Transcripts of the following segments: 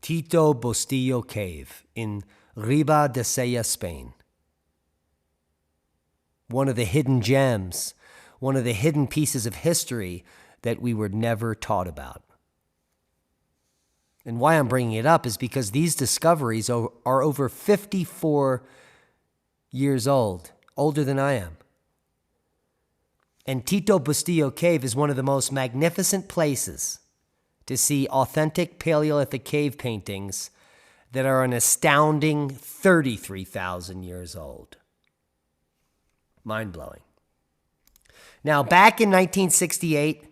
Tito Bustillo Cave in Riba de Sella, Spain. One of the hidden gems, one of the hidden pieces of history that we were never taught about. And why I'm bringing it up is because these discoveries are over 54 years old, older than I am. And Tito Bustillo Cave is one of the most magnificent places to see authentic Paleolithic cave paintings that are an astounding 33,000 years old. Mind-blowing. Now, back in 1968,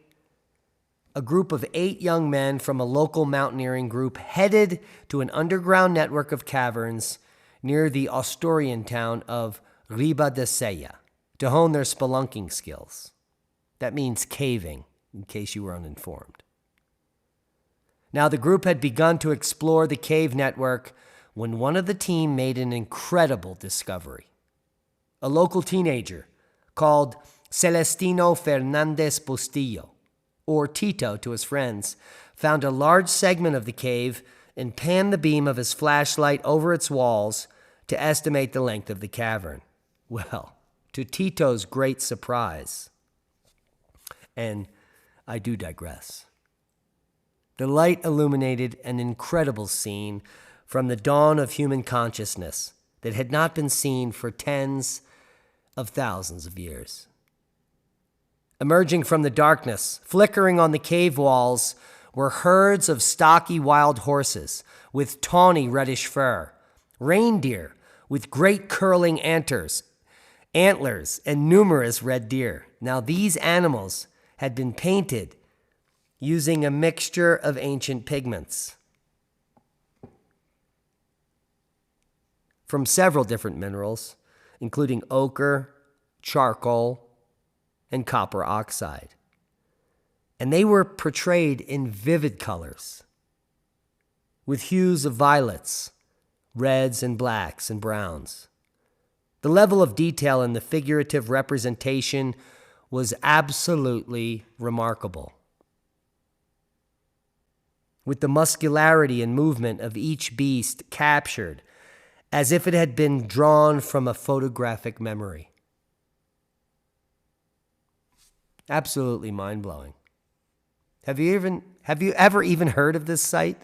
a group of 8 young men from a local mountaineering group headed to an underground network of caverns near the Asturian town of Riba de Sella to hone their spelunking skills. That means caving, in case you were uninformed. Now, the group had begun to explore the cave network when one of the team made an incredible discovery. A local teenager called Celestino Fernandez Bustillo, or Tito to his friends, found a large segment of the cave and panned the beam of his flashlight over its walls to estimate the length of the cavern. Well, to Tito's great surprise, and I do digress, the light illuminated an incredible scene from the dawn of human consciousness that had not been seen for tens of thousands of years. Emerging from the darkness, flickering on the cave walls, were herds of stocky wild horses with tawny reddish fur, reindeer with great curling antlers, and numerous red deer. Now, these animals had been painted using a mixture of ancient pigments from several different minerals, including ochre, charcoal, and copper oxide. And they were portrayed in vivid colors, with hues of violets, reds and blacks and browns. The level of detail in the figurative representation was absolutely remarkable, with the muscularity and movement of each beast captured as if it had been drawn from a photographic memory. Absolutely mind-blowing. Have you ever even heard of this site?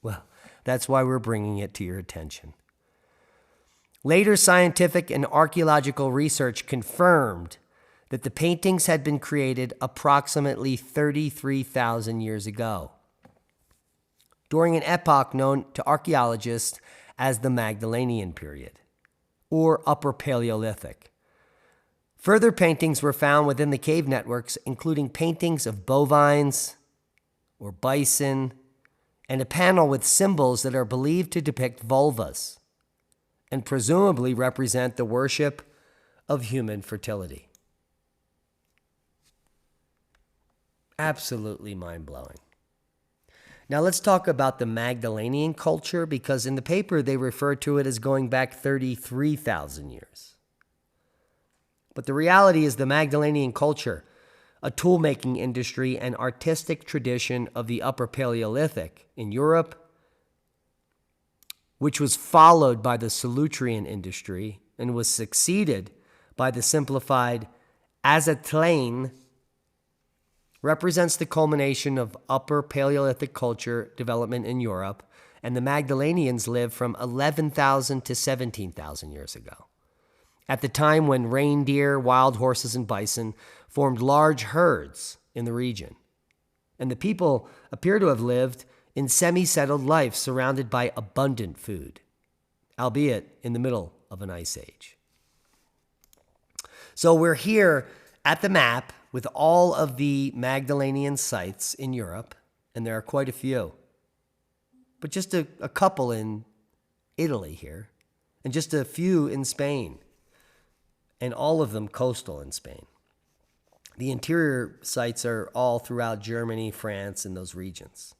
Well, that's why we're bringing it to your attention. Later scientific and archaeological research confirmed that the paintings had been created approximately 33,000 years ago, during an epoch known to archaeologists as the Magdalenian period, or Upper Paleolithic. Further paintings were found within the cave networks, including paintings of bovines or bison, and a panel with symbols that are believed to depict vulvas and presumably represent the worship of human fertility. Absolutely mind-blowing. Now let's talk about the Magdalenian culture, because in the paper they refer to it as going back 33,000 years. But the reality is the Magdalenian culture, a tool-making industry and artistic tradition of the Upper Paleolithic in Europe, which was followed by the Solutrean industry and was succeeded by the simplified Aztlan, represents the culmination of Upper Paleolithic culture development in Europe, and the Magdalenians lived from 11,000 to 17,000 years ago, at the time when reindeer, wild horses, and bison formed large herds in the region. And the people appear to have lived in semi-settled life surrounded by abundant food, albeit in the middle of an ice age. So we're here at the map with all of the Magdalenian sites in Europe, and there are quite a few, but just a couple in Italy here, and just a few in Spain, and all of them coastal in Spain. The interior sites are all throughout Germany, France, and those regions.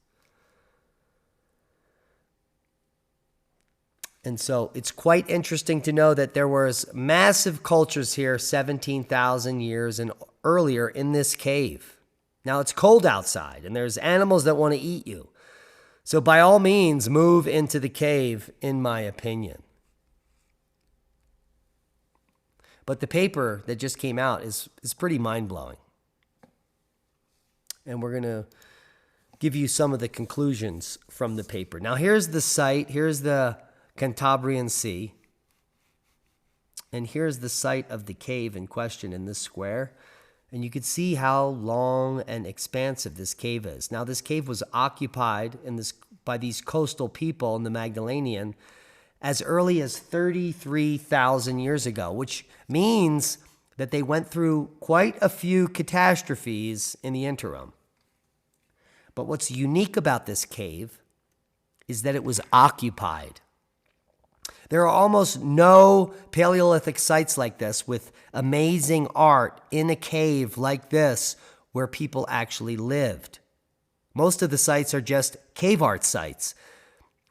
And so it's quite interesting to know that there was massive cultures here 17,000 years and earlier in this cave. Now it's cold outside and there's animals that want to eat you. So by all means, move into the cave, in my opinion. But the paper that just came out is pretty mind-blowing. And we're going to give you some of the conclusions from the paper. Now, here's the site. Here's the Cantabrian Sea. And here's the site of the cave in question in this square. And you can see how long and expansive this cave is. Now, this cave was occupied by these coastal people in the Magdalenian as early as 33,000 years ago, which means that they went through quite a few catastrophes in the interim. But what's unique about this cave is that it was occupied. There are almost no Paleolithic sites like this with amazing art in a cave like this where people actually lived. Most of the sites are just cave art sites,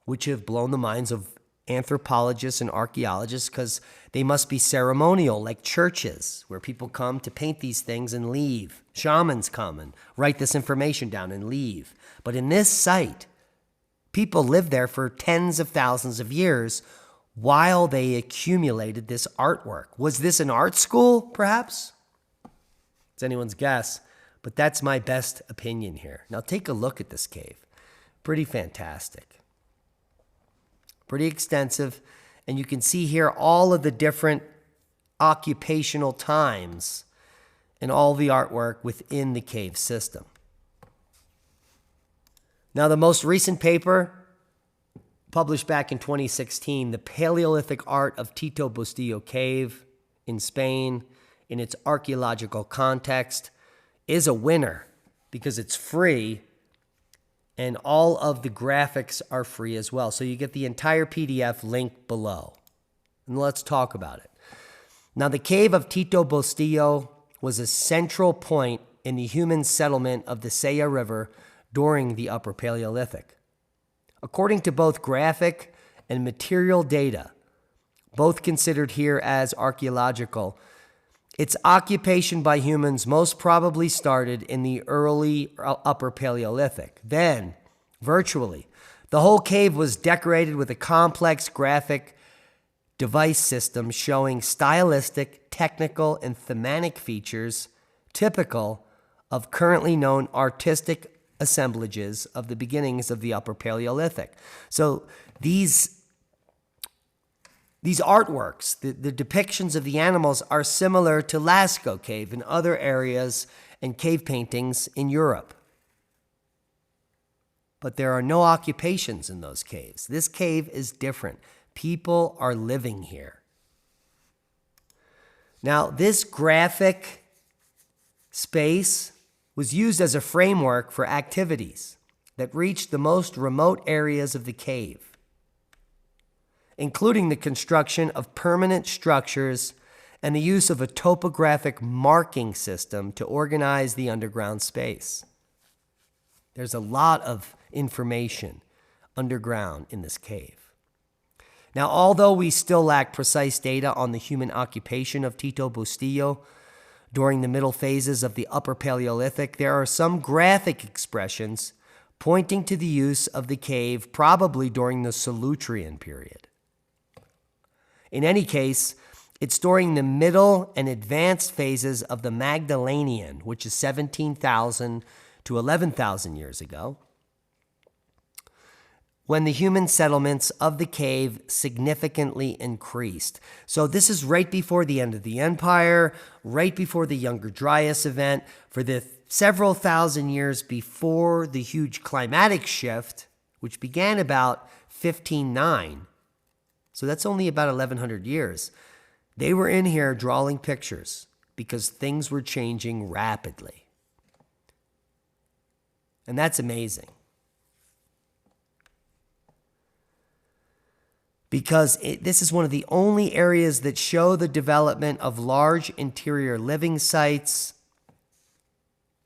which have blown the minds of anthropologists and archaeologists because they must be ceremonial, like churches, where people come to paint these things and leave. Shamans come and write this information down and leave. But in this site, people lived there for tens of thousands of years while they accumulated this artwork. Was this an art school, perhaps? It's anyone's guess, but that's my best opinion here. Now take a look at this cave. Pretty fantastic. Pretty extensive, and you can see here all of the different occupational times and all the artwork within the cave system. Now, the most recent paper, published back in 2016, The Paleolithic Art of Tito Bustillo Cave in Spain, in its archaeological context, is a winner because it's free. And all of the graphics are free as well. So you get the entire PDF linked below. And let's talk about it. Now, the cave of Tito Bustillo was a central point in the human settlement of the Sella River during the Upper Paleolithic. According to both graphic and material data, both considered here as archaeological, its occupation by humans most probably started in the early Upper Paleolithic. Then, virtually, the whole cave was decorated with a complex graphic device system showing stylistic, technical, and thematic features typical of currently known artistic assemblages of the beginnings of the Upper Paleolithic. So these artworks, the depictions of the animals, are similar to Lascaux Cave and other areas and cave paintings in Europe. But there are no occupations in those caves. This cave is different. People are living here. Now, this graphic space was used as a framework for activities that reached the most remote areas of the cave, including the construction of permanent structures and the use of a topographic marking system to organize the underground space. There's a lot of information underground in this cave. Now, although we still lack precise data on the human occupation of Tito Bustillo during the middle phases of the Upper Paleolithic, there are some graphic expressions pointing to the use of the cave probably during the Solutrean period. In any case, it's during the middle and advanced phases of the Magdalenian, which is 17,000 to 11,000 years ago, when the human settlements of the cave significantly increased. So this is right before the end of the empire, right before the Younger Dryas event, for the several thousand years before the huge climatic shift, which began about 1509. So that's only about 1,100 years. They were in here drawing pictures because things were changing rapidly. And that's amazing. Because this is one of the only areas that show the development of large interior living sites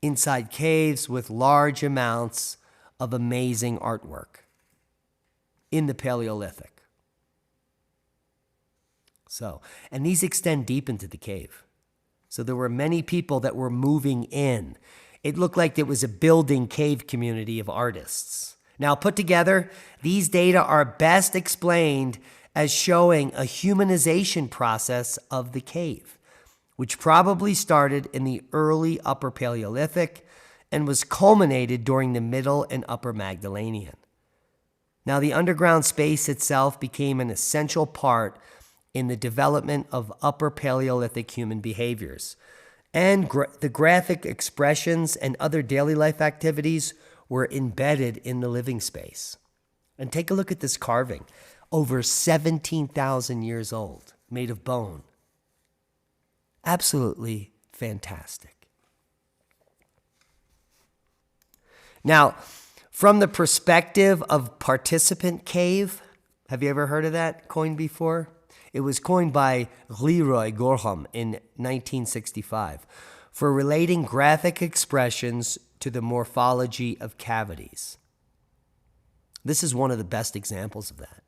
inside caves with large amounts of amazing artwork in the Paleolithic. So, and these extend deep into the cave. So there were many people that were moving in. It looked like it was a building cave community of artists. Now, put together, these data are best explained as showing a humanization process of the cave, which probably started in the early Upper Paleolithic and was culminated during the Middle and Upper Magdalenian. Now, the underground space itself became an essential part in the development of Upper Paleolithic human behaviors, and the graphic expressions and other daily life activities were embedded in the living space. And take a look at this carving, over 17,000 years old, made of bone. Absolutely fantastic. Now, from the perspective of participant cave, have you ever heard of that coined before? It was coined by Leroy Gorham in 1965 for relating graphic expressions to the morphology of cavities. This is one of the best examples of that.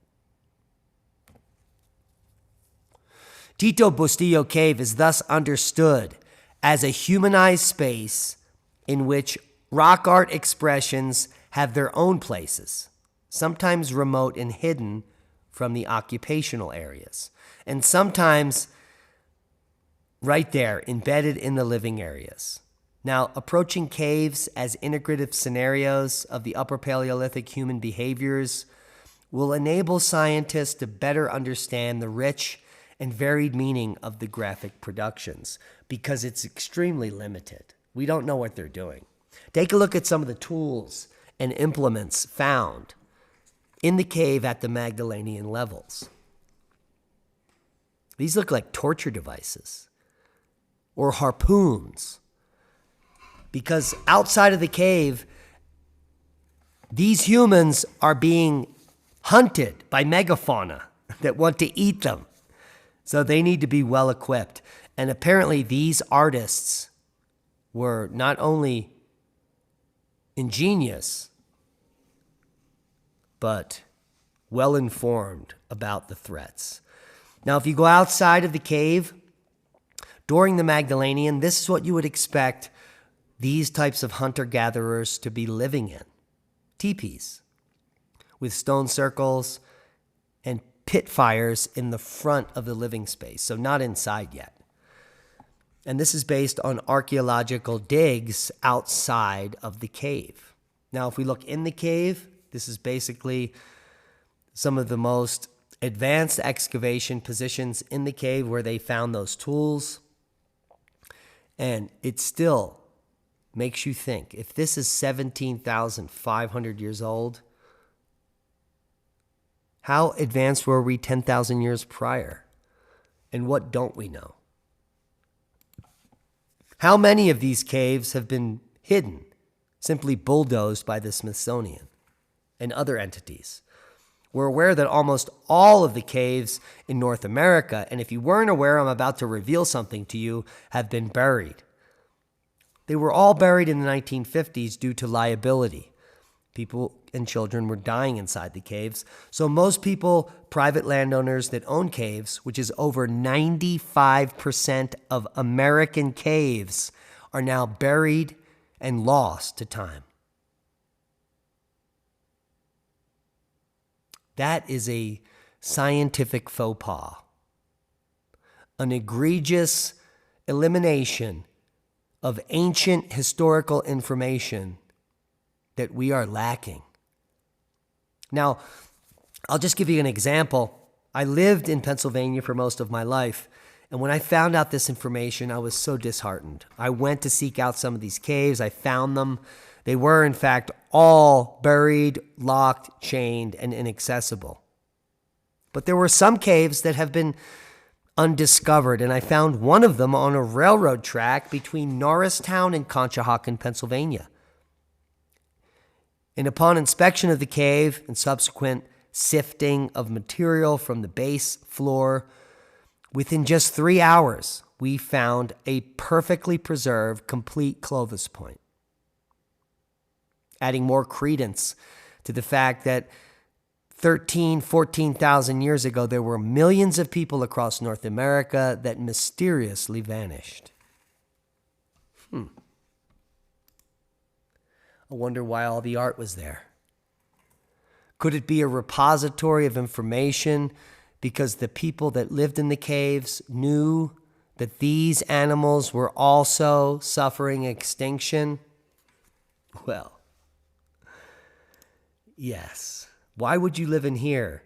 Tito Bustillo Cave is thus understood as a humanized space in which rock art expressions have their own places, sometimes remote and hidden from the occupational areas, and sometimes right there, embedded in the living areas. Now, approaching caves as integrative scenarios of the Upper Paleolithic human behaviors will enable scientists to better understand the rich and varied meaning of the graphic productions, because it's extremely limited. We don't know what they're doing. Take a look at some of the tools and implements found in the cave at the Magdalenian levels. These look like torture devices or harpoons, because outside of the cave, these humans are being hunted by megafauna that want to eat them. So they need to be well equipped. And apparently these artists were not only ingenious, but well informed about the threats. Now, if you go outside of the cave during the Magdalenian, this is what you would expect these types of hunter-gatherers to be living in. Teepees with stone circles and pit fires in the front of the living space, so not inside yet. And this is based on archaeological digs outside of the cave. Now, if we look in the cave, this is basically some of the most advanced excavation positions in the cave where they found those tools. And it still makes you think, if this is 17,500 years old, how advanced were we 10,000 years prior? And what don't we know? How many of these caves have been hidden, simply bulldozed by the Smithsonian and other entities? We're aware that almost all of the caves in North America, and if you weren't aware, I'm about to reveal something to you, have been buried. They were all buried in the 1950s due to liability. People and children were dying inside the caves. So most people, private landowners that own caves, which is over 95% of American caves, are now buried and lost to time. That is a scientific faux pas, an egregious elimination of ancient historical information that we are lacking. Now, I'll just give you an example. I lived in Pennsylvania for most of my life, and when I found out this information, I was so disheartened. I went to seek out some of these caves. I found them. They were, in fact, all buried, locked, chained, and inaccessible. But there were some caves that have been undiscovered, and I found one of them on a railroad track between Norristown and Conshohocken, Pennsylvania. And upon inspection of the cave and subsequent sifting of material from the base floor, within just 3 hours, we found a perfectly preserved, complete Clovis point, adding more credence to the fact that 14,000 years ago, there were millions of people across North America that mysteriously vanished. I wonder why all the art was there. Could it be a repository of information because the people that lived in the caves knew that these animals were also suffering extinction? Well, yes. Why would you live in here,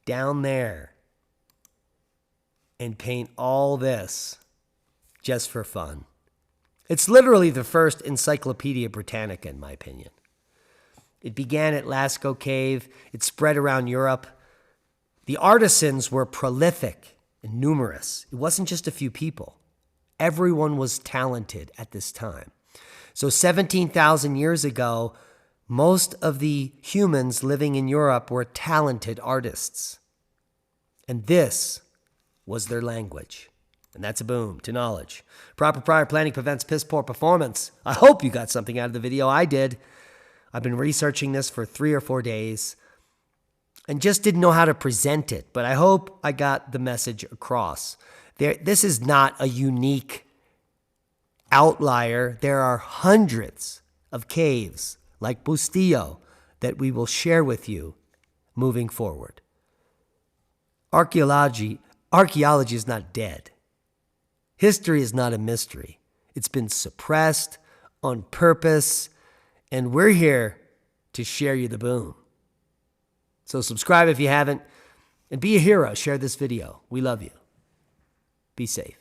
down there, and paint all this just for fun? It's literally the first Encyclopedia Britannica, in my opinion. It began at Lascaux Cave. It spread around Europe. The artisans were prolific and numerous. It wasn't just a few people. Everyone was talented at this time. So 17,000 years ago, most of the humans living in Europe were talented artists. And this was their language. And that's a boom to knowledge. Proper prior planning prevents piss poor performance. I hope you got something out of the video. I did. I've been researching this for 3 or 4 days and just didn't know how to present it. But I hope I got the message across. This is not a unique outlier. There are hundreds of caves like Bustillo that we will share with you moving forward. Archaeology is not dead. History is not a mystery. It's been suppressed on purpose, and we're here to share you the boom. So subscribe if you haven't, and be a hero. Share this video. We love you. Be safe.